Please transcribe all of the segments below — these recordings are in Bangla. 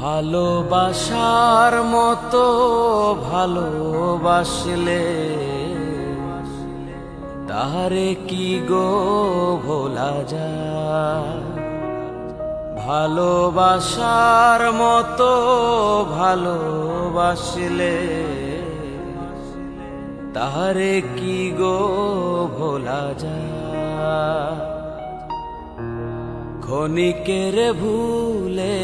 ভালোবাসার মতো ভালোবাসলে তাহারে কি গো ভোলা যায়। ভালোবাসার মতো ভালোবাসলে তাহারে কি গো ভোলা যায়। ক্ষণিকের ভুলে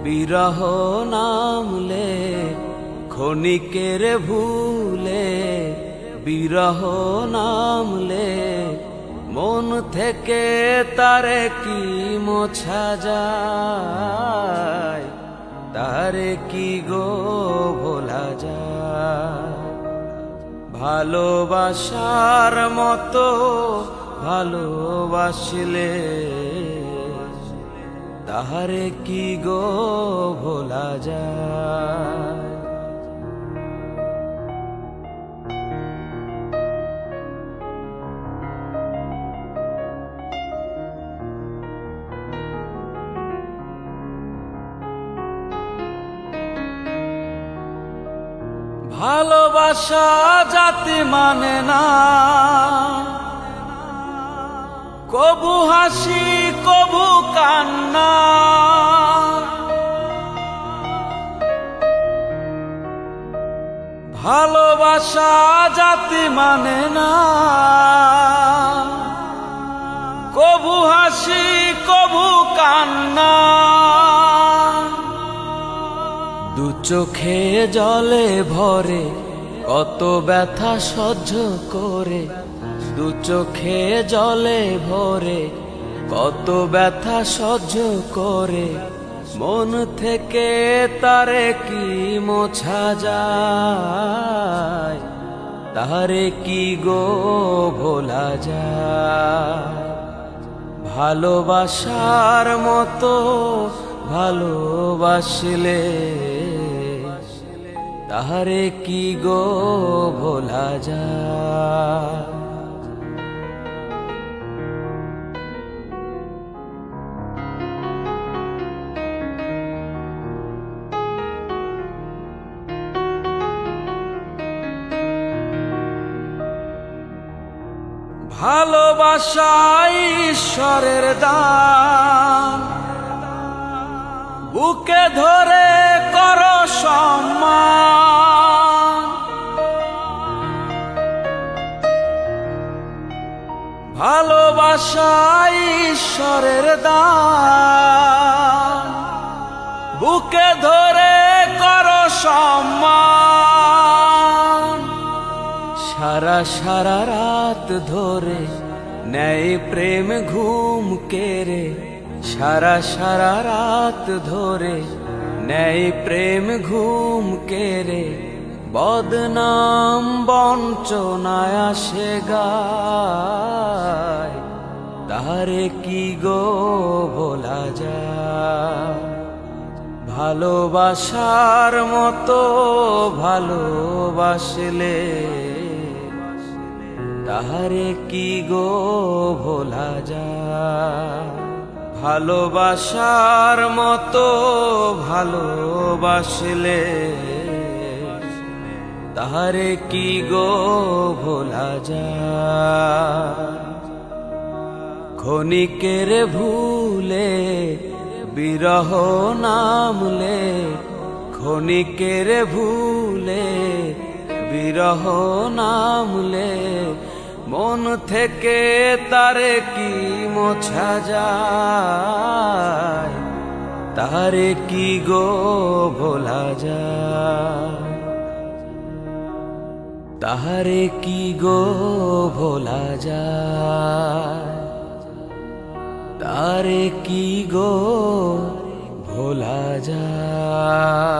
বিরহ নামলে, ক্ষণিকের ভুলে বিরহ নামলে, মন থেকে তারে কি মোছা যায়। তারে কি গো ভোলা যায়। ভালোবাসার মতো ভালোবাসলে তাহারে কি গো ভোলা যায়। ভালোবাসা জাতি মানে না, কবু হাসি কবু কান্না। ভালোবাসা জাতি মানে না, কবু হাসি কবু কান্না। দু চোখে জলে ভরে কত ব্যথা সহ্য করে, দু চোখে জলে ভরে কত ব্যথা সহ্য করে, মন থেকে তারে কি মোছা যায়। তারে কি গো ভোলা যায়। ভালোবাসার মতো ভালোবাসলে তাহারে কি গো ভোলা যায়। ভালোবাসা ঈশ্বরের দান, বুকে ধরে করো সম্মান। ভালোবাসা ঈশ্বরের দান, বুকে ধরে করো সম্মান। সারা সারা রাত ধরে নেয় প্রেম ঘুম কেড়ে, সারা সারা রাত ধরে নেয় প্রেম ঘুম কেড়ে, বদনাম বঞ্চনায় আসে গায়। তারে কি গো ভোলা যায়। ভালোবাসার মতো ভালোবাসলে তাহারে কি গো ভোলা যায়। ভালোবাসার মতো ভালোবাসলে তাহারে কি গো ভোলা যায়। ক্ষণিকের ভুলে বিরহ নামলে, ক্ষণিকের ভুলে বিরহ নামলে, মন থেকে তারে কি মোছা যায়। তারে কি গো ভোলা যায়। তাহারে কি গো ভোলা যায়। তারে কি গো ভোলা যায়।